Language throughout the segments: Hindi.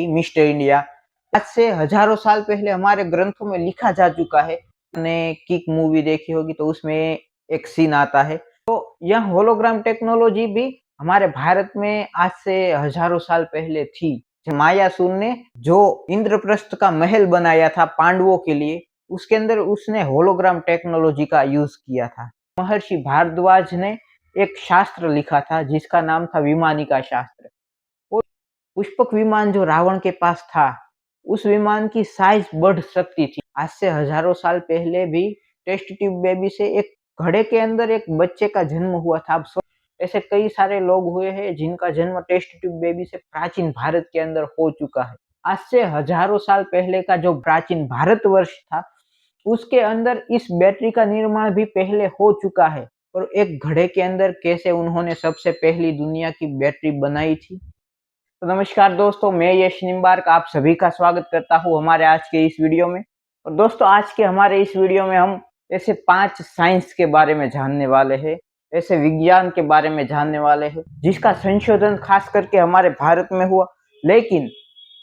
मिस्टर इंडिया आज से हजारों साल पहले हमारे ग्रंथों में लिखा जा चुका है। ने किक मूवी देखी होगी तो उसमें एक सीन आता है। तो यह होलोग्राम टेक्नोलॉजी भी हमारे भारत में आज से हजारों साल पहले थी। मायासुर ने जो इंद्रप्रस्थ का महल बनाया था पांडवों के लिए, उसके अंदर उसने होलोग्राम टेक्नोलॉजी का यूज किया था। महर्षि भारद्वाज ने एक शास्त्र लिखा था जिसका नाम था विमानिका शास्त्र। पुष्पक विमान जो रावण के पास था, उस विमान की साइज बढ़ सकती थी। आज से हजारों साल पहले भी टेस्ट ट्यूब बेबी से एक घड़े के अंदर एक बच्चे का जन्म हुआ था। ऐसे कई सारे लोग हुए हैं जिनका जन्म टेस्ट ट्यूब बेबी से प्राचीन भारत के अंदर हो चुका है। आज से हजारों साल पहले का जो प्राचीन भारतवर्ष था, उसके अंदर इस बैटरी का निर्माण भी पहले हो चुका है। और एक घड़े के अंदर कैसे उन्होंने सबसे पहली दुनिया की बैटरी बनाई थी। तो नमस्कार दोस्तों, मैं यश निम्बार्क आप सभी का स्वागत करता हूं हमारे आज के इस वीडियो में। और दोस्तों, आज के हमारे इस वीडियो में हम ऐसे 5 साइंस के बारे में जानने वाले हैं, ऐसे विज्ञान के बारे में जानने वाले हैं जिसका संशोधन खास करके हमारे भारत में हुआ, लेकिन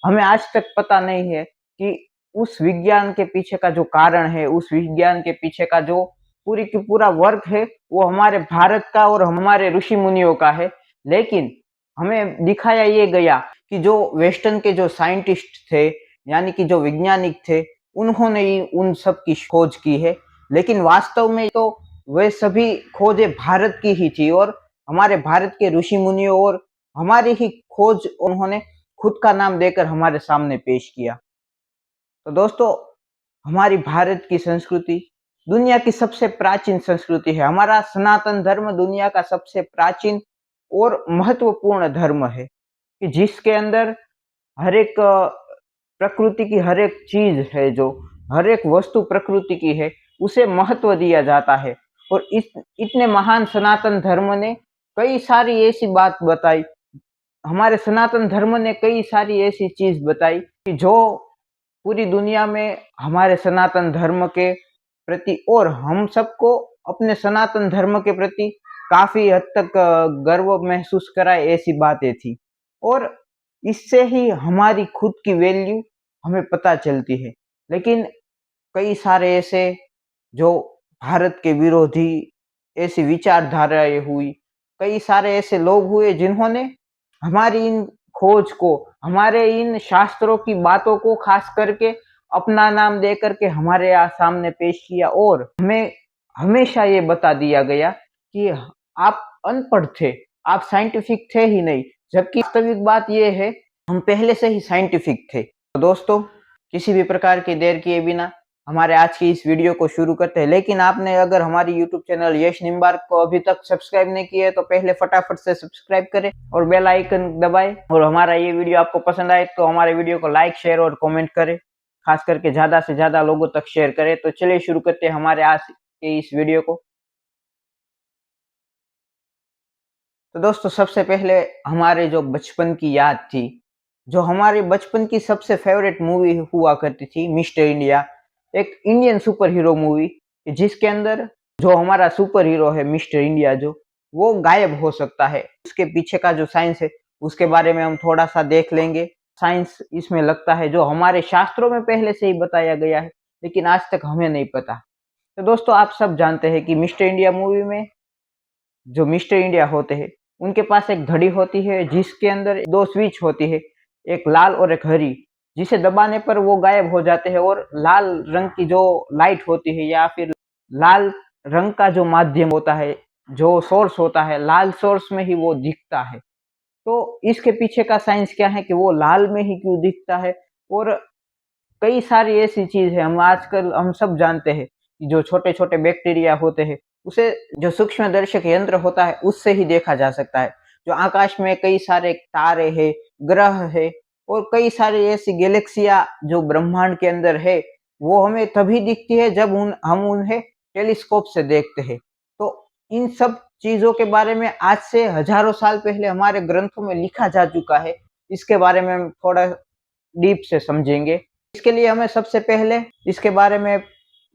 हमें आज तक पता नहीं है कि उस विज्ञान के पीछे का जो कारण है, उस विज्ञान के पीछे का जो पूरी की पूरा वर्क है, वो हमारे भारत का और हमारे ऋषि मुनियों का है। लेकिन हमें दिखाया ये गया कि जो वेस्टर्न के जो साइंटिस्ट थे, यानी कि जो वैज्ञानिक थे, उन्होंने ही उन सब की खोज की है। लेकिन वास्तव में तो वे सभी खोजें भारत की ही थी और हमारे भारत के ऋषि मुनियों और हमारी ही खोज उन्होंने खुद का नाम देकर हमारे सामने पेश किया। तो दोस्तों, हमारी भारत की संस्कृति दुनिया की सबसे प्राचीन संस्कृति है। हमारा सनातन धर्म दुनिया का सबसे प्राचीन और महत्वपूर्ण धर्म है कि जिसके अंदर हर एक प्रकृति की हर एक चीज है, जो हर एक वस्तु प्रकृति की है, उसे महत्व दिया जाता है। और इस इतने महान सनातन धर्म ने कई सारी ऐसी बात बताई, हमारे सनातन धर्म ने कई सारी ऐसी चीज बताई कि जो पूरी दुनिया में हमारे सनातन धर्म के प्रति और हम सबको अपने सनातन धर्म के प्रति काफी हद तक गर्व महसूस कराए, ऐसी बातें थी। और इससे ही हमारी खुद की वैल्यू हमें पता चलती है। लेकिन कई सारे ऐसे जो भारत के विरोधी ऐसी विचारधाराएं हुई, कई सारे ऐसे लोग हुए जिन्होंने हमारी इन खोज को, हमारे इन शास्त्रों की बातों को खास करके अपना नाम दे करके हमारे यहाँ सामने पेश किया और हमें हमेशा ये बता दिया गया कि आप अनपढ़ थे, आप साइंटिफिक थे ही नहीं। जबकि वास्तविक बात यह है, हम पहले से ही साइंटिफिक थे। तो दोस्तों, किसी भी प्रकार की देर किए बिना हमारे आज की इस वीडियो को शुरू करते हैं। लेकिन आपने अगर हमारी यूट्यूब चैनल यश निम्बार्क को अभी तक सब्सक्राइब नहीं किया है तो पहले फटाफट से सब्सक्राइब करें और बेल आइकन दबाएं। और हमारा ये वीडियो आपको पसंद आए तो हमारे वीडियो को लाइक, शेयर और कमेंट करें, खास करके ज्यादा से ज्यादा लोगों तक शेयर करें। तो चलिए शुरू करते हैं हमारे आज के इस वीडियो को। तो दोस्तों, सबसे पहले हमारे जो बचपन की याद थी, जो हमारे बचपन की सबसे फेवरेट मूवी हुआ करती थी मिस्टर इंडिया, एक इंडियन सुपर हीरो मूवी, जिसके अंदर जो हमारा सुपर हीरो है मिस्टर इंडिया, जो वो गायब हो सकता है। उसके पीछे का जो साइंस है उसके बारे में हम थोड़ा सा देख लेंगे। साइंस इसमें लगता है जो हमारे शास्त्रों में पहले से ही बताया गया है, लेकिन आज तक हमें नहीं पता। तो दोस्तों, आप सब जानते हैं कि मिस्टर इंडिया मूवी में जो मिस्टर इंडिया होते हैं, उनके पास एक घड़ी होती है जिसके अंदर 2 स्विच होती है, एक लाल और एक हरी, जिसे दबाने पर वो गायब हो जाते हैं। और लाल रंग की जो लाइट होती है या फिर लाल रंग का जो माध्यम होता है, जो सोर्स होता है, लाल सोर्स में ही वो दिखता है। तो इसके पीछे का साइंस क्या है कि वो लाल में ही क्यों दिखता है। और कई सारी ऐसी चीज है, हम आजकल हम सब जानते हैं कि जो छोटे छोटे बैक्टीरिया होते हैं, उसे जो सूक्ष्म दर्शक यंत्र होता है उससे ही देखा जा सकता है। जो आकाश में कई सारे तारे हैं, ग्रह है और कई सारी ऐसी गैलेक्सिया जो ब्रह्मांड के अंदर है, वो हमें तभी दिखती है जब हम उन्हें टेलीस्कोप से देखते हैं। तो इन सब चीजों के बारे में आज से हजारों साल पहले हमारे ग्रंथों में लिखा जा चुका है। इसके बारे में हम थोड़ा डीप से समझेंगे। इसके लिए हमें सबसे पहले इसके बारे में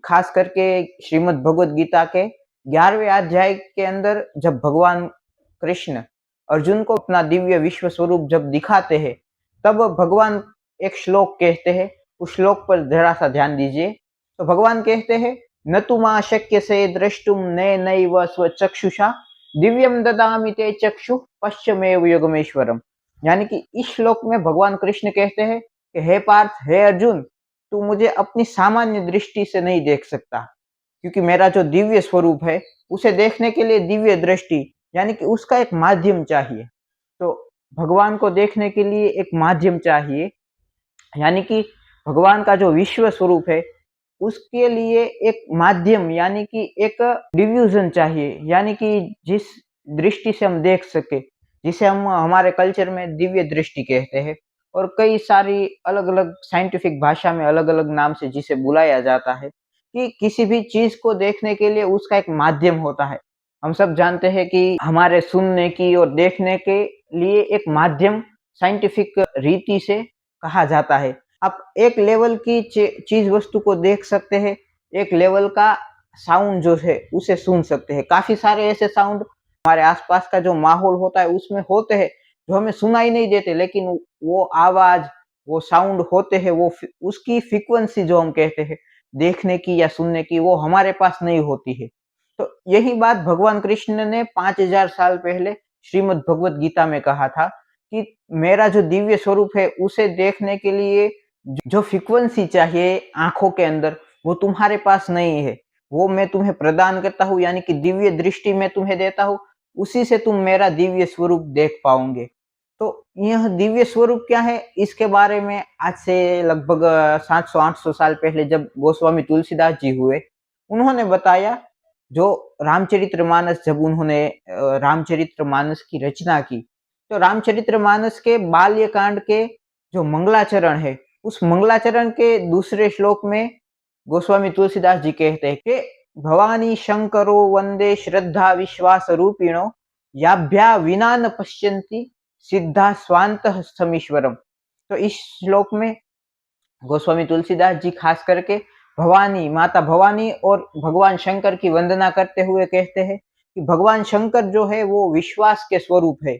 खास करके श्रीमद् भगवत गीता के 11वें अध्याय के अंदर जब भगवान कृष्ण अर्जुन को अपना दिव्य विश्व स्वरूप जब दिखाते हैं, तब भगवान एक श्लोक कहते हैं, उस श्लोक पर जरा सा ध्यान दीजिए। तो भगवान कहते हैं, न तु मा शक्य से द्रष्टुम नैनैव स्वचक्षुषा दिव्यम ददामि ते चक्षु पश्चिमेव युगमेश्वरम। यानी कि इस श्लोक में भगवान कृष्ण कहते हैं कि हे पार्थ, हे अर्जुन, तू मुझे अपनी सामान्य दृष्टि से नहीं देख सकता, क्योंकि मेरा जो दिव्य स्वरूप है उसे देखने के लिए दिव्य दृष्टि यानी कि उसका एक माध्यम चाहिए। तो भगवान को देखने के लिए एक माध्यम चाहिए, यानी कि भगवान का जो विश्व स्वरूप है उसके लिए एक माध्यम यानी कि एक डिव्यूजन चाहिए, यानी कि जिस दृष्टि से हम देख सके, जिसे हम हमारे कल्चर में दिव्य दृष्टि कहते हैं, और कई सारी अलग अलग साइंटिफिक भाषा में अलग अलग नाम से जिसे बुलाया जाता है, कि किसी भी चीज को देखने के लिए उसका एक माध्यम होता है। हम सब जानते हैं कि हमारे सुनने की और देखने के लिए एक माध्यम साइंटिफिक रीति से कहा जाता है। आप एक लेवल की चीज वस्तु को देख सकते हैं, एक लेवल का साउंड जो है उसे सुन सकते हैं। काफी सारे ऐसे साउंड हमारे आसपास का जो माहौल होता है उसमें होते हैं जो हमें सुनाई नहीं देते, लेकिन वो आवाज, वो साउंड होते हैं, वो उसकी फ्रीक्वेंसी जो हम कहते हैं देखने की या सुनने की, वो हमारे पास नहीं होती है। तो यही बात भगवान कृष्ण ने 5000 साल पहले श्रीमद् भगवत गीता में कहा था कि मेरा जो दिव्य स्वरूप है उसे देखने के लिए जो फ्रीक्वेंसी चाहिए आंखों के अंदर, वो तुम्हारे पास नहीं है। वो मैं तुम्हें प्रदान करता हूँ, यानी कि दिव्य दृष्टि मैं तुम्हें देता हूँ, उसी से तुम मेरा दिव्य स्वरूप देख पाओगे। तो यह दिव्य स्वरूप क्या है, इसके बारे में आज से लगभग 700-800 साल पहले जब गोस्वामी तुलसीदास जी हुए, उन्होंने बताया। जो रामचरितमानस, जब उन्होंने रामचरितमानस की रचना की, तो रामचरितमानस के बाल्यकांड के जो मंगलाचरण है, उस मंगलाचरण के दूसरे श्लोक में गोस्वामी तुलसीदास जी कहते हैं कि भवानी शंकरो वंदे श्रद्धा विश्वास रूपिणो याभ्या विना न पश्यन्ति सिद्धा स्वांतः समीश्वरम। तो इस श्लोक में गोस्वामी तुलसीदास जी खास करके भवानी, माता भवानी और भगवान शंकर की वंदना करते हुए कहते हैं कि भगवान शंकर जो है वो विश्वास के स्वरूप है।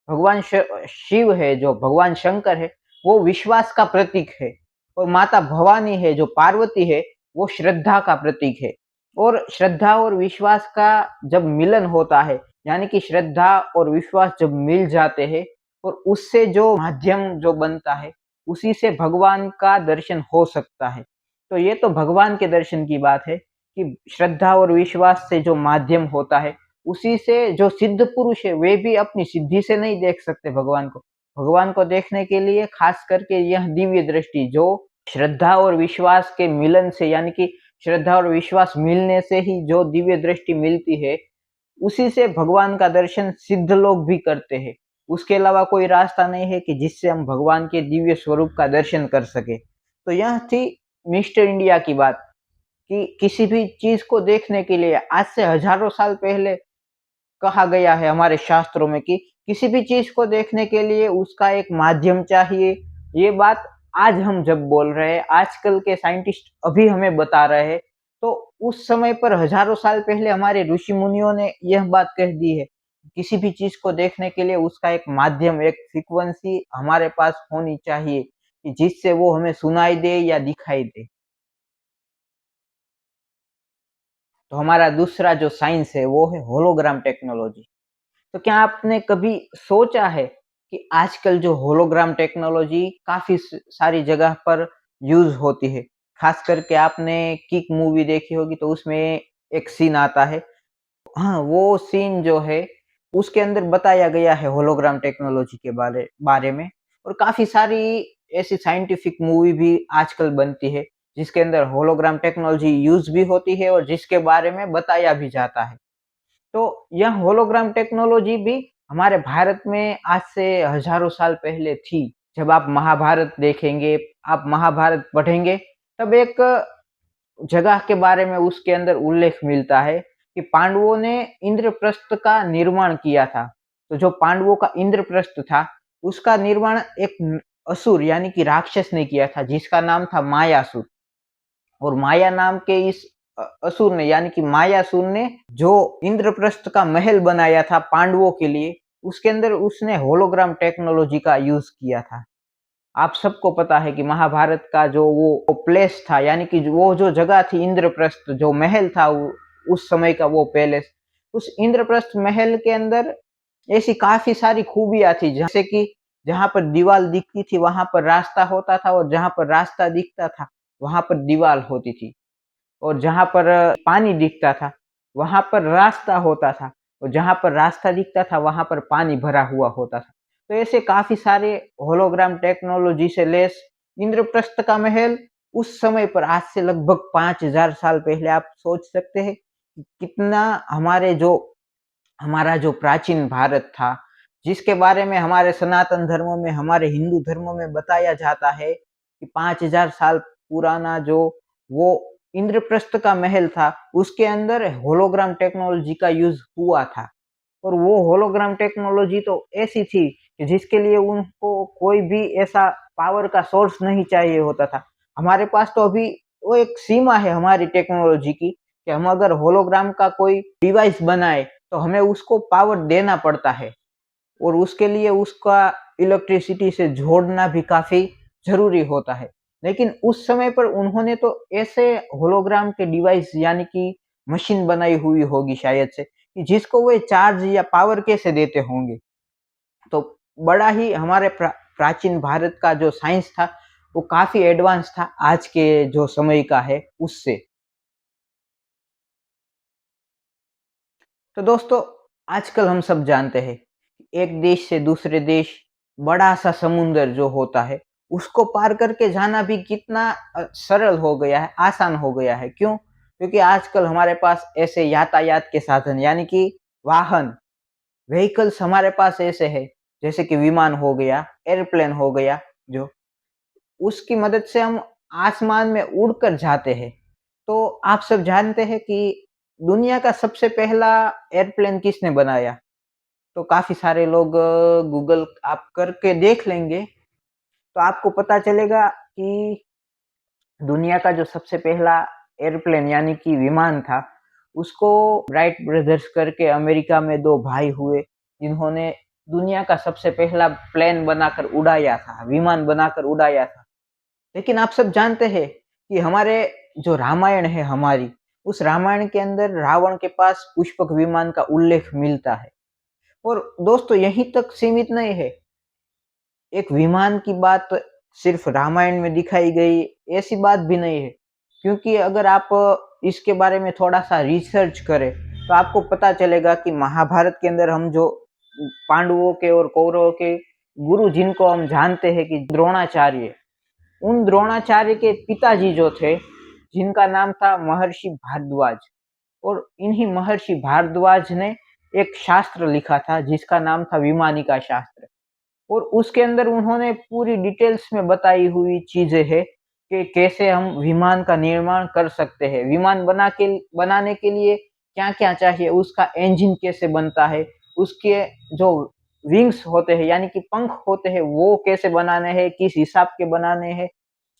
भगवान शिव है, जो भगवान शंकर है, वो विश्वास का प्रतीक है, और माता भवानी है जो पार्वती है, वो श्रद्धा का प्रतीक है। और श्रद्धा और विश्वास का जब मिलन होता है, यानी कि श्रद्धा और विश्वास जब मिल जाते हैं और उससे जो माध्यम जो बनता है, उसी से भगवान का दर्शन हो सकता है। तो ये तो भगवान के दर्शन की बात है कि श्रद्धा और विश्वास से जो माध्यम होता है, उसी से जो सिद्ध पुरुष है वे भी अपनी सिद्धि से नहीं देख सकते भगवान को। भगवान को देखने के लिए खास करके यह दिव्य दृष्टि जो श्रद्धा और विश्वास के मिलन से, यानी कि श्रद्धा और विश्वास मिलने से ही जो दिव्य दृष्टि मिलती है, उसी से भगवान का दर्शन सिद्ध लोग भी करते हैं। उसके अलावा कोई रास्ता नहीं है कि जिससे हम भगवान के दिव्य स्वरूप का दर्शन कर सके। तो यह थी मिस्टर इंडिया की बात, कि किसी भी चीज को देखने के लिए आज से हजारों साल पहले कहा गया है हमारे शास्त्रों में कि किसी भी चीज को देखने के लिए उसका एक माध्यम चाहिए। ये बात आज हम जब बोल रहे हैं, आजकल के साइंटिस्ट अभी हमें बता रहे हैं, तो उस समय पर हजारों साल पहले हमारे ऋषि मुनियों ने यह बात कह दी है। किसी भी चीज को देखने के लिए उसका एक माध्यम, एक फ्रीक्वेंसी हमारे पास होनी चाहिए कि जिससे वो हमें सुनाई दे या दिखाई दे। तो हमारा दूसरा जो साइंस है वो है होलोग्राम टेक्नोलॉजी। तो क्या आपने कभी सोचा है कि आजकल जो होलोग्राम टेक्नोलॉजी काफी सारी जगह पर यूज होती है। खास करके आपने किक मूवी देखी होगी, तो उसमें एक सीन आता है। हाँ, वो सीन जो है उसके अंदर बताया गया है होलोग्राम टेक्नोलॉजी के बारे बारे में। और काफी सारी ऐसी साइंटिफिक मूवी भी आजकल बनती है जिसके अंदर होलोग्राम टेक्नोलॉजी यूज भी होती है और जिसके बारे में बताया भी जाता है। तो यह होलोग्राम टेक्नोलॉजी भी हमारे भारत में आज से हजारों साल पहले थी। जब आप महाभारत देखेंगे, आप महाभारत पढ़ेंगे, तब एक जगह के बारे में उसके अंदर उल्लेख मिलता है कि पांडवों ने इंद्रप्रस्थ का निर्माण किया था। तो जो पांडवों का इंद्रप्रस्थ था, उसका निर्माण एक असुर यानी कि राक्षस ने किया था जिसका नाम था मायासुर। और माया नाम के इस असुर ने, यानी कि मायासुर ने जो इंद्रप्रस्थ का महल बनाया था पांडवों के लिए, उसके अंदर उसने होलोग्राम टेक्नोलॉजी का यूज किया था। आप सबको पता है कि महाभारत का जो वो प्लेस था, यानी कि वो जो जगह थी इंद्रप्रस्थ, जो महल था उस समय का वो पैलेस, उस इंद्रप्रस्थ महल के अंदर ऐसी काफी सारी खूबियां थी, जैसे कि जहां पर दीवार दिखती थी वहां पर रास्ता होता था, और जहां पर रास्ता दिखता था वहां पर दीवार होती थी, और जहां पर पानी दिखता था वहां पर रास्ता होता था, और जहां पर रास्ता दिखता था वहां पर पानी भरा हुआ होता था। तो ऐसे काफी सारे होलोग्राम टेक्नोलॉजी से लेस इंद्रप्रस्थ का महल उस समय पर, आज से लगभग 5000 साल पहले, आप सोच सकते हैं कि कितना हमारा जो प्राचीन भारत था, जिसके बारे में हमारे सनातन धर्मों में, हमारे हिंदू धर्मों में बताया जाता है कि 5000 साल पुराना जो वो इंद्रप्रस्थ का महल था, उसके अंदर होलोग्राम टेक्नोलॉजी का यूज हुआ था। और वो होलोग्राम टेक्नोलॉजी तो ऐसी थी कि जिसके लिए उनको कोई भी ऐसा पावर का सोर्स नहीं चाहिए होता था। हमारे पास तो अभी वो एक सीमा है हमारी टेक्नोलॉजी की, कि हम अगर होलोग्राम का कोई डिवाइस बनाए तो हमें उसको पावर देना पड़ता है, और उसके लिए उसका इलेक्ट्रिसिटी से जोड़ना भी काफी जरूरी होता है। लेकिन उस समय पर उन्होंने तो ऐसे होलोग्राम के डिवाइस, यानी कि मशीन बनाई हुई होगी शायद से, कि जिसको वे चार्ज या पावर कैसे देते होंगे। तो बड़ा ही हमारे प्राचीन भारत का जो साइंस था वो काफी एडवांस था आज के जो समय का है उससे। तो दोस्तों, आजकल हम सब जानते हैं एक देश से दूसरे देश बड़ा सा समुंदर जो होता है उसको पार करके जाना भी कितना सरल हो गया है, आसान हो गया है। क्यों? क्योंकि आजकल हमारे पास ऐसे यातायात के साधन, यानी कि वाहन, व्हीकल्स हमारे पास ऐसे है, जैसे कि विमान हो गया, एयरप्लेन हो गया, जो उसकी मदद से हम आसमान में उड़कर जाते हैं। तो आप सब जानते हैं कि दुनिया का सबसे पहला एयरप्लेन किसने बनाया? तो काफी सारे लोग गूगल आप करके देख लेंगे तो आपको पता चलेगा कि दुनिया का जो सबसे पहला एयरप्लेन, यानी कि विमान था, उसको राइट ब्रदर्स करके अमेरिका में दो भाई हुए, जिन्होंने दुनिया का सबसे पहला प्लेन बनाकर उड़ाया था, विमान बनाकर उड़ाया था। लेकिन आप सब जानते हैं कि हमारे जो रामायण है हमारी, उस रामायण के अंदर रावण के पास पुष्पक विमान का उल्लेख मिलता है। और दोस्तों, यहीं तक सीमित नहीं है। एक विमान की बात सिर्फ रामायण में दिखाई गई ऐसी बात भी नहीं है, क्योंकि अगर आप इसके बारे में थोड़ा सा रिसर्च करें तो आपको पता चलेगा कि महाभारत के अंदर हम जो पांडवों के और कौरवों के गुरु जिनको हम जानते हैं कि द्रोणाचार्य, उन द्रोणाचार्य के पिताजी जो थे, जिनका नाम था महर्षि भारद्वाज, और इन्हीं महर्षि भारद्वाज ने एक शास्त्र लिखा था जिसका नाम था विमानिका शास्त्र। और उसके अंदर उन्होंने पूरी डिटेल्स में बताई हुई चीजें हैं कि कैसे हम विमान का निर्माण कर सकते हैं, विमान बनाने के लिए क्या क्या चाहिए, उसका इंजन कैसे बनता है, उसके जो विंग्स होते हैं, यानी कि पंख होते हैं, वो कैसे बनाने हैं, किस हिसाब के बनाने हैं,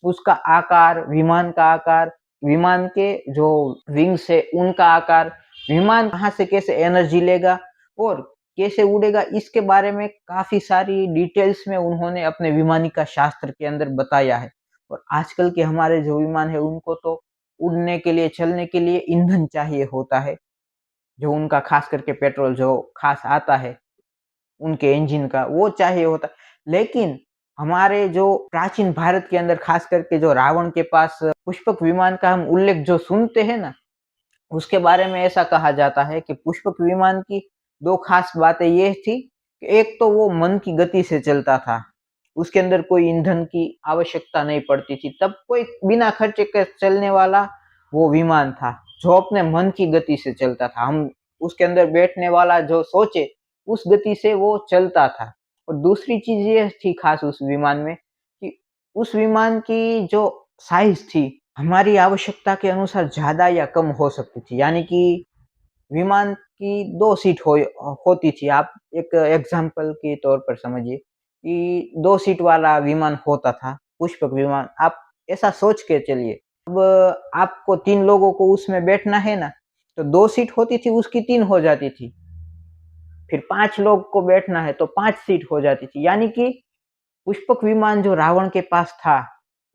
उसका आकार, विमान का आकार, विमान के जो विंग्स है उनका आकार, विमान कहाँ से कैसे एनर्जी लेगा और कैसे उड़ेगा, इसके बारे में काफी सारी डिटेल्स में उन्होंने अपने विमानिका शास्त्र के अंदर बताया है। और आजकल के हमारे जो विमान है उनको तो उड़ने के लिए, चलने के लिए ईंधन चाहिए होता है, जो उनका खास करके पेट्रोल जो खास आता है उनके इंजन का, वो चाहिए होता। लेकिन हमारे जो प्राचीन भारत के अंदर खास करके जो रावण के पास पुष्पक विमान का हम उल्लेख जो सुनते हैं ना, उसके बारे में ऐसा कहा जाता है कि पुष्पक विमान की दो खास बातें ये थी कि एक तो वो मन की गति से चलता था, उसके अंदर कोई ईंधन की आवश्यकता नहीं पड़ती थी, तब कोई बिना खर्चे के चलने वाला वो विमान था जो अपने मन की गति से चलता था। हम उसके अंदर बैठने वाला जो सोचे उस गति से वो चलता था। और दूसरी चीज ये थी खास उस विमान में कि उस विमान की जो साइज थी हमारी आवश्यकता के अनुसार ज्यादा या कम हो सकती थी, यानी कि विमान की दो सीट होती थी। आप एक एग्जाम्पल के तौर पर समझिए कि दो सीट वाला विमान होता था पुष्पक विमान, आप ऐसा सोच के चलिए। अब आपको तीन लोगों को उसमें बैठना है ना, तो दो सीट होती थी उसकी तीन हो जाती थी, फिर पांच लोग को बैठना है तो पांच सीट हो जाती थी, यानी कि पुष्पक विमान जो रावण के पास था,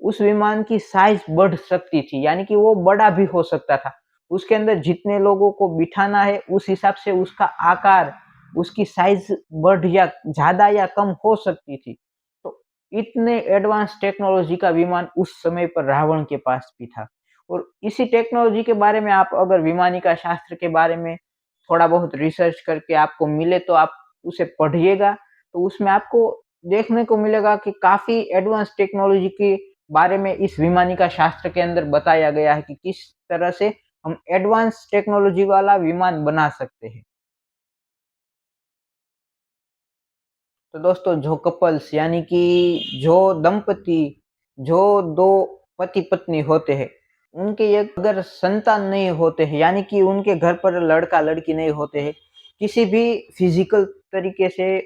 उस विमान की साइज बढ़ सकती थी, यानी कि वो बड़ा भी हो सकता था। उसके अंदर जितने लोगों को बिठाना है उस हिसाब से उसका आकार, उसकी साइज बढ़ या ज्यादा या कम हो सकती थी। तो इतने एडवांस टेक्नोलॉजी का विमान उस समय पर रावण के पास भी था। और इसी टेक्नोलॉजी के बारे में आप अगर विमानिका शास्त्र के बारे में थोड़ा बहुत रिसर्च करके आपको मिले तो आप उसे पढ़िएगा, तो उसमें आपको देखने को मिलेगा कि काफी एडवांस टेक्नोलॉजी के बारे में इस विमानिका शास्त्र के अंदर बताया गया है कि किस तरह से हम एडवांस टेक्नोलॉजी वाला विमान बना सकते हैं। तो दोस्तों, जो कपल्स यानी कि जो दंपति, जो दो पति पत्नी होते हैं, उनके एक अगर संतान नहीं होते हैं, यानी कि उनके घर पर लड़का लड़की नहीं होते हैं, किसी भी फिजिकल तरीके से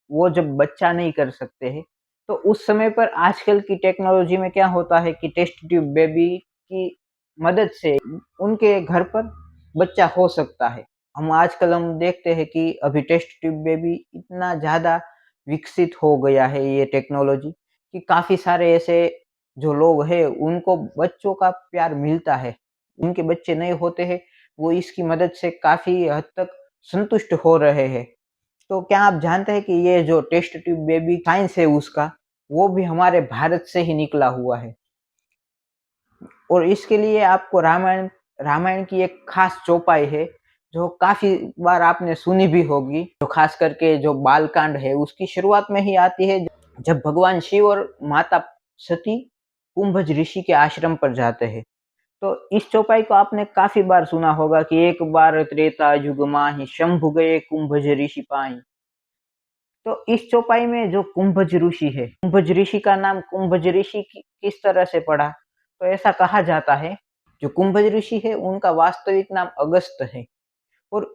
वो जब बच्चा नहीं कर सकते हैं, तो उस समय पर आजकल की टेक्नोलॉजी में क्या होता है कि टेस्ट ट्यूब बेबी की मदद से उनके घर पर बच्चा हो सकता है। हम देखते हैं कि अभी टेस्ट ट्यूब बेबी इतना ज्यादा विकसित हो गया है ये टेक्नोलॉजी, कि काफी सारे ऐसे जो लोग हैं उनको बच्चों का प्यार मिलता है, उनके बच्चे नहीं होते हैं, वो इसकी मदद से काफी हद तक संतुष्ट हो रहे हैं। तो क्या आप जानते हैं कि ये जो टेस्ट ट्यूब बेबी साइंस है उसका, वो भी हमारे भारत से ही निकला हुआ है। और इसके लिए आपको रामायण रामायण की एक खास चौपाई है, जो काफी बार आपने सुनी भी होगी, जो खास करके जो बालकांड है उसकी शुरुआत में ही आती है, जब भगवान शिव और माता सती कुंभज ऋषि के आश्रम पर जाते हैं। तो इस चौपाई को आपने काफी बार सुना होगा कि एक बार त्रेता युग माहि शंभु गए कुंभज ऋषि पाई। तो इस चौपाई में जो कुंभज ऋषि है, कुंभज ऋषि का नाम कुंभज ऋषि किस तरह से पड़ा, तो ऐसा कहा जाता है, जो कुंभज ऋषि है उनका वास्तविक नाम अगस्त है। और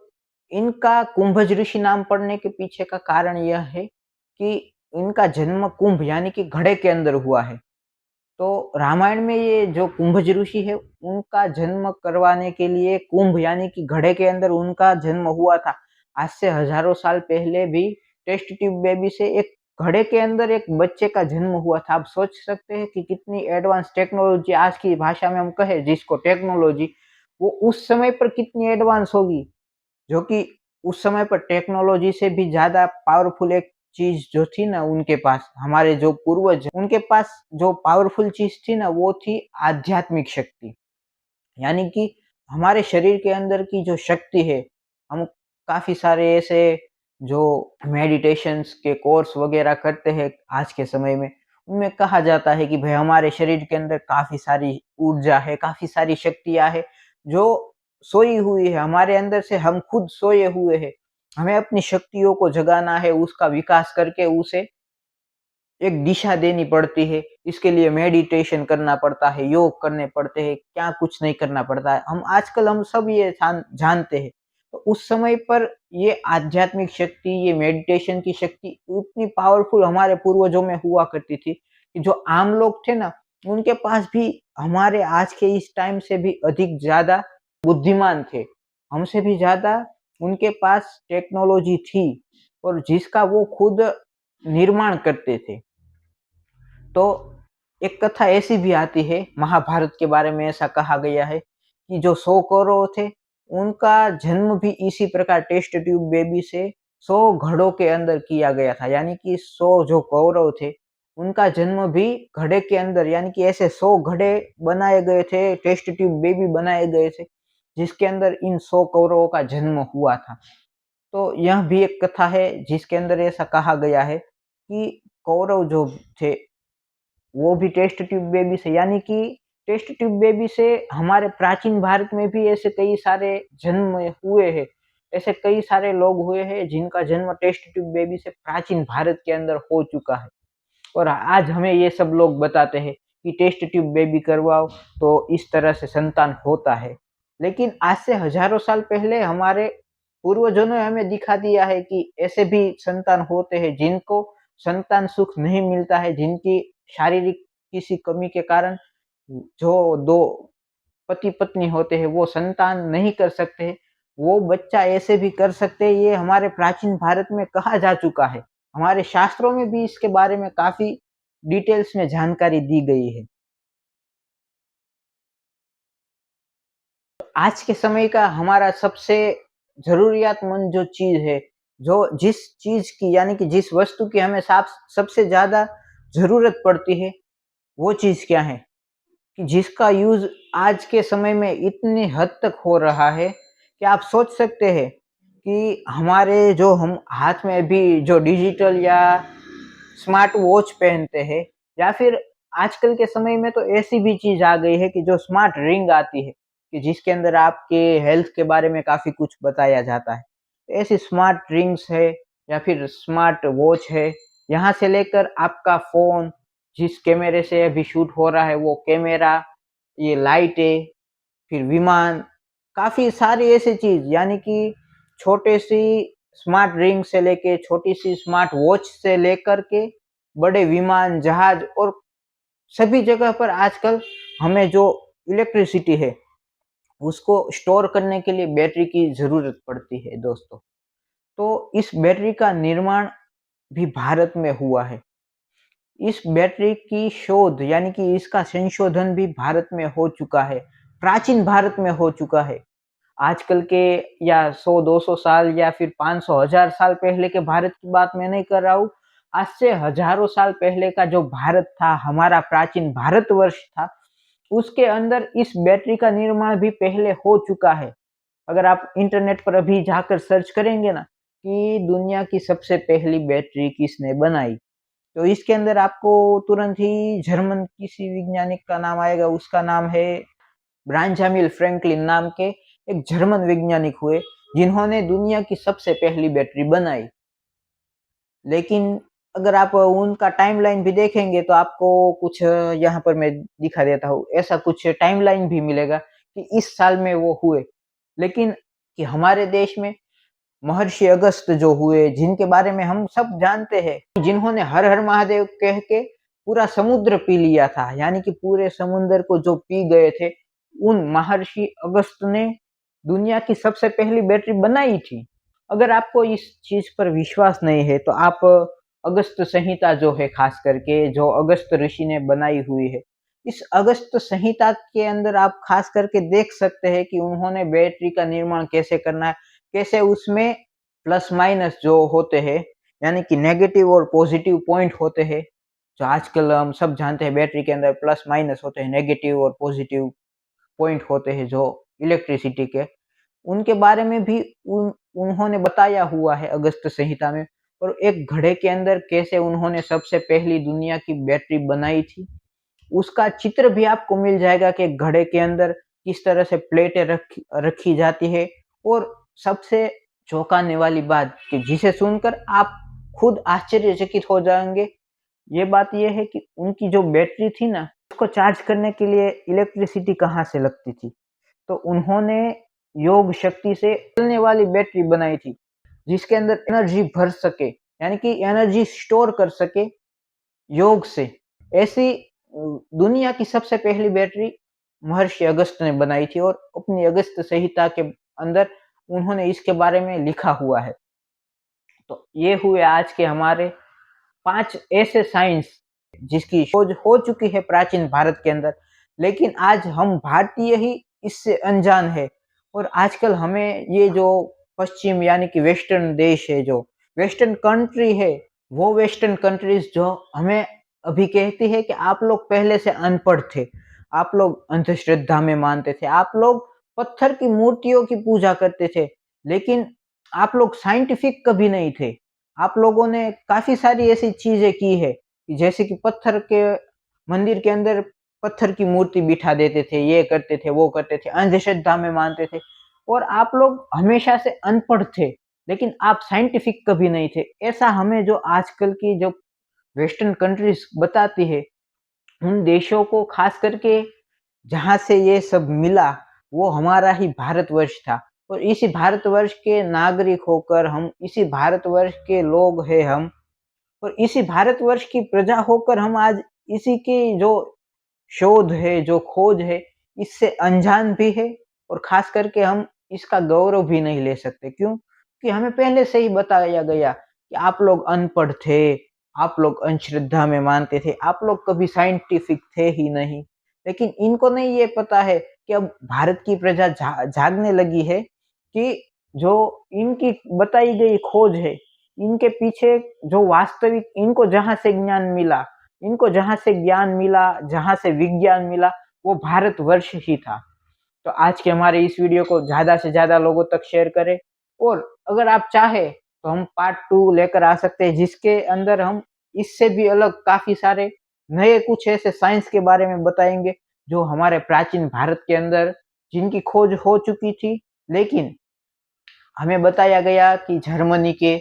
इनका कुंभज ऋषि नाम पड़ने के पीछे का कारण यह है कि इनका जन्म कुंभ यानी कि घड़े के अंदर हुआ है। तो रामायण में ये जो कुंभज ऋषि है उनका जन्म करवाने के लिए कुंभ यानी कि घड़े के अंदर उनका जन्म हुआ था। आज से हजारों साल पहले भी टेस्ट ट्यूब बेबी से एक घड़े के अंदर एक बच्चे का जन्म हुआ था। आप सोच सकते हैं कि कितनी एडवांस टेक्नोलॉजी, आज की भाषा में हम कहें जिसको टेक्नोलॉजी, वो उस समय पर कितनी एडवांस होगी, जो कि उस समय पर टेक्नोलॉजी से भी ज्यादा पावरफुल एक चीज जो थी ना उनके पास, हमारे जो पूर्वज हैं, उनके पास जो पावरफुल चीज थी ना वो थी आध्यात्मिक शक्ति। यानी कि हमारे शरीर के अंदर की जो शक्ति है, हम काफी सारे ऐसे जो मेडिटेशंस के कोर्स वगैरह करते हैं आज के समय में, उनमें कहा जाता है कि भाई हमारे शरीर के अंदर काफी सारी ऊर्जा है, काफी सारी शक्तियां है जो सोई हुई है हमारे अंदर से, हम खुद सोए हुए हैं। हमें अपनी शक्तियों को जगाना है, उसका विकास करके उसे एक दिशा देनी पड़ती है। इसके लिए मेडिटेशन करना पड़ता है, योग करने पड़ते हैं, क्या कुछ नहीं करना पड़ता है। हम सब ये जानते हैं। तो उस समय पर ये आध्यात्मिक शक्ति, ये मेडिटेशन की शक्ति इतनी पावरफुल हमारे पूर्वजों में हुआ करती थी कि जो आम लोग थे ना, उनके पास भी हमारे आज के इस टाइम से भी अधिक ज्यादा बुद्धिमान थे। हमसे भी ज्यादा उनके पास टेक्नोलॉजी थी और जिसका वो खुद निर्माण करते थे। तो एक कथा ऐसी भी आती है महाभारत के बारे में, ऐसा कहा गया है कि जो 100 कौरव थे उनका जन्म भी इसी प्रकार टेस्ट ट्यूब बेबी से 100 घड़ों के अंदर किया गया था। यानी कि 100 जो कौरव थे उनका जन्म भी घड़े के अंदर, यानी कि ऐसे 100 घड़े बनाए गए थे, टेस्ट ट्यूब बेबी बनाए गए थे, जिसके अंदर इन 100 कौरवों का जन्म हुआ था। तो यह भी एक कथा है जिसके अंदर ऐसा कहा गया है कि कौरव जो थे वो भी टेस्ट ट्यूब बेबी से, यानी कि टेस्ट ट्यूब बेबी से हमारे प्राचीन भारत में भी ऐसे कई सारे जन्म हुए हैं। ऐसे कई सारे लोग हुए हैं जिनका जन्म टेस्ट ट्यूब बेबी से प्राचीन भारत के अंदर हो चुका है। और आज हमें ये सब लोग बताते हैं कि टेस्ट ट्यूब बेबी करवाओ तो इस तरह से संतान होता है। लेकिन आज से हजारों साल पहले हमारे पूर्वजों ने हमें दिखा दिया है कि ऐसे भी संतान होते हैं जिनको संतान सुख नहीं मिलता है, जिनकी शारीरिक किसी कमी के कारण जो दो पति पत्नी होते हैं वो संतान नहीं कर सकते, वो बच्चा ऐसे भी कर सकते हैं। ये हमारे प्राचीन भारत में कहा जा चुका है। हमारे शास्त्रों में भी इसके बारे में काफी डिटेल्स में जानकारी दी गई है। आज के समय का हमारा सबसे ज़रूरियातमंद जो चीज़ है, जो जिस चीज़ की यानी कि जिस वस्तु की हमें सबसे ज़्यादा ज़रूरत पड़ती है, वो चीज़ क्या है? कि जिसका यूज़ आज के समय में इतनी हद तक हो रहा है कि आप सोच सकते हैं कि हमारे जो हम हाथ में अभी जो डिजिटल या स्मार्ट वॉच पहनते हैं, या फिर आजकल के समय में तो ऐसी भी चीज़ आ गई है कि जो स्मार्ट रिंग आती है, कि जिसके अंदर आपके हेल्थ के बारे में काफ़ी कुछ बताया जाता है। ऐसी स्मार्ट रिंग्स है या फिर स्मार्ट वॉच है, यहाँ से लेकर आपका फ़ोन जिस कैमरे से अभी शूट हो रहा है वो कैमरा, ये लाइटें, फिर विमान, काफ़ी सारी ऐसी चीज़, यानी कि छोटे-सी स्मार्ट रिंग से लेके छोटी-सी स्मार्ट वॉच से लेकर के बड़े विमान, जहाज और सभी जगह पर आजकल हमें जो इलेक्ट्रिसिटी है, उसको स्टोर करने के लिए बैटरी की ज़रूरत पड़ती है दोस्तों। तो इस बैटरी का निर्माण भी भारत में हुआ है। इस बैटरी की शोध यानी कि इसका संशोधन भी भारत में हो चुका है, प्राचीन भारत में हो चुका है। आजकल के या 100-200 साल या फिर 500-1000 साल पहले के भारत की बात मैं नहीं कर रहा हूँ। आज से हज़ारों साल पहले का जो भारत था, हमारा प्राचीन भारतवर्ष था, उसके अंदर इस बैटरी का निर्माण भी पहले हो चुका है। अगर आप इंटरनेट पर अभी जाकर सर्च करेंगे ना कि दुनिया की सबसे पहली बैटरी किसने बनाई, तो इसके अंदर आपको तुरंत ही जर्मन किसी वैज्ञानिक का नाम आएगा। उसका नाम है ब्रांजामिल फ्रैंकलिन नाम के एक जर्मन वैज्ञानिक हुए, जिन्होंने दुनिया की सबसे पहली बैटरी बनाई। लेकिन अगर आप उनका टाइमलाइन भी देखेंगे तो आपको कुछ यहाँ पर मैं दिखा देता हूँ, ऐसा कुछ टाइमलाइन भी मिलेगा कि इस साल में वो हुए। लेकिन कि हमारे देश में महर्षि अगस्त जो हुए, जिनके बारे में हम सब जानते हैं, जिन्होंने हर हर महादेव कह के पूरा समुद्र पी लिया था, यानी कि पूरे समुद्र को जो पी गए थे, उन महर्षि अगस्त ने दुनिया की सबसे पहली बैटरी बनाई थी। अगर आपको इस चीज पर विश्वास नहीं है तो आप अगस्त संहिता जो है, खास करके जो अगस्त ऋषि ने बनाई हुई है, इस अगस्त संहिता के अंदर आप खास करके देख सकते हैं कि उन्होंने बैटरी का निर्माण कैसे करना है, कैसे उसमें प्लस माइनस जो होते हैं, यानी कि नेगेटिव और पॉजिटिव पॉइंट होते हैं। जो आजकल हम सब जानते हैं बैटरी के अंदर प्लस माइनस होते हैं, नेगेटिव और पॉजिटिव पॉइंट होते हैं जो इलेक्ट्रिसिटी के, उनके बारे में भी उन्होंने बताया हुआ है अगस्त संहिता में। और एक घड़े के अंदर कैसे उन्होंने सबसे पहली दुनिया की बैटरी बनाई थी, उसका चित्र भी आपको मिल जाएगा कि घड़े के अंदर किस तरह से प्लेटें रखी जाती है। और सबसे चौंकाने वाली बात कि जिसे सुनकर आप खुद आश्चर्यचकित हो जाएंगे, ये बात ये है कि उनकी जो बैटरी थी ना, उसको चार्ज करने के लिए इलेक्ट्रिसिटी कहाँ से लगती थी। तो उन्होंने योग शक्ति से चलने वाली बैटरी बनाई थी, जिसके अंदर एनर्जी भर सके, यानी कि एनर्जी स्टोर कर सके योग से। ऐसी दुनिया की सबसे पहली बैटरी महर्षि अगस्त ने बनाई थी और अपनी अगस्त संहिता के अंदर उन्होंने इसके बारे में लिखा हुआ है। तो ये हुए आज के हमारे 5 ऐसे साइंस जिसकी खोज हो चुकी है प्राचीन भारत के अंदर, लेकिन आज हम भारतीय ही इससे अनजान है। और आजकल हमें ये जो पश्चिम यानी कि वेस्टर्न देश है, जो वेस्टर्न कंट्री है, वो वेस्टर्न कंट्रीज जो हमें अभी कहती है कि आप लोग पहले से अनपढ़ थे, आप लोग अंधश्रद्धा में मानते थे, आप लोग पत्थर की मूर्तियों की पूजा करते थे, लेकिन आप लोग साइंटिफिक कभी नहीं थे। आप लोगों ने काफी सारी ऐसी चीजें की है, जैसे कि पत्थर के मंदिर के अंदर पत्थर की मूर्ति बिठा देते थे, ये करते थे, वो करते थे, अंधश्रद्धा में मानते थे। और आप लोग हमेशा से अनपढ़ थे, लेकिन आप साइंटिफिक कभी नहीं थे। ऐसा हमें जो आजकल की जो वेस्टर्न कंट्रीज बताती है, उन देशों को खास करके जहाँ से ये सब मिला, वो हमारा ही भारतवर्ष था। और इसी भारतवर्ष के नागरिक होकर हम, इसी भारतवर्ष के लोग हैं हम, और इसी भारतवर्ष की प्रजा होकर हम आज इसी की जो शोध है, जो खोज है, इससे अनजान भी है। और खास करके हम इसका गौरव भी नहीं ले सकते। क्यों? कि हमें पहले से ही बताया गया कि आप लोग अनपढ़ थे, आप लोग अंधश्रद्धा में मानते थे, आप लोग कभी साइंटिफिक थे ही नहीं। लेकिन इनको नहीं ये पता है कि अब भारत की प्रजा जागने लगी है कि जो इनकी बताई गई खोज है, इनके पीछे जो वास्तविक इनको जहाँ से ज्ञान मिला, इनको जहाँ से ज्ञान मिला, जहाँ से विज्ञान मिला, वो भारतवर्ष ही था। तो आज के हमारे इस वीडियो को ज़्यादा से ज़्यादा लोगों तक शेयर करें, और अगर आप चाहें तो हम पार्ट 2 लेकर आ सकते हैं, जिसके अंदर हम इससे भी अलग काफ़ी सारे नए कुछ ऐसे साइंस के बारे में बताएँगे, जो हमारे प्राचीन भारत के अंदर जिनकी खोज हो चुकी थी, लेकिन हमें बताया गया कि जर्मनी के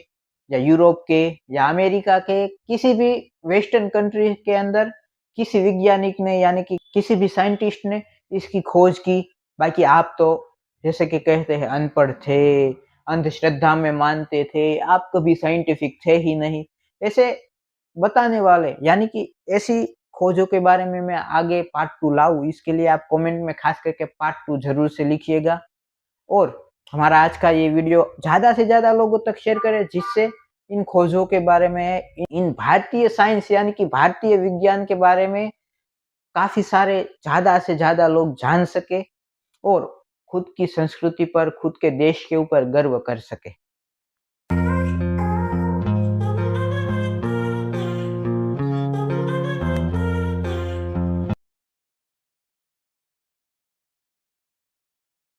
या यूरोप के या अमेरिका के किसी भी वेस्टर्न कंट्री के अंदर किसी वैज्ञानिक ने, यानी कि किसी भी साइंटिस्ट ने इसकी खोज की। बाकी आप तो जैसे कि कहते हैं अनपढ़ थे, अंधश्रद्धा में मानते थे, आप कभी साइंटिफिक थे ही नहीं, ऐसे बताने वाले, यानी कि ऐसी खोजों के बारे में मैं आगे पार्ट 2 लाऊँ, इसके लिए आप कमेंट में खास करके पार्ट 2 ज़रूर से लिखिएगा। और हमारा आज का ये वीडियो ज़्यादा से ज़्यादा लोगों तक शेयर करें, जिससे इन खोजों के बारे में, इन भारतीय साइंस यानी कि भारतीय विज्ञान के बारे में काफ़ी सारे ज़्यादा से ज़्यादा लोग जान सके और खुद की संस्कृति पर, खुद के देश के ऊपर गर्व कर सके।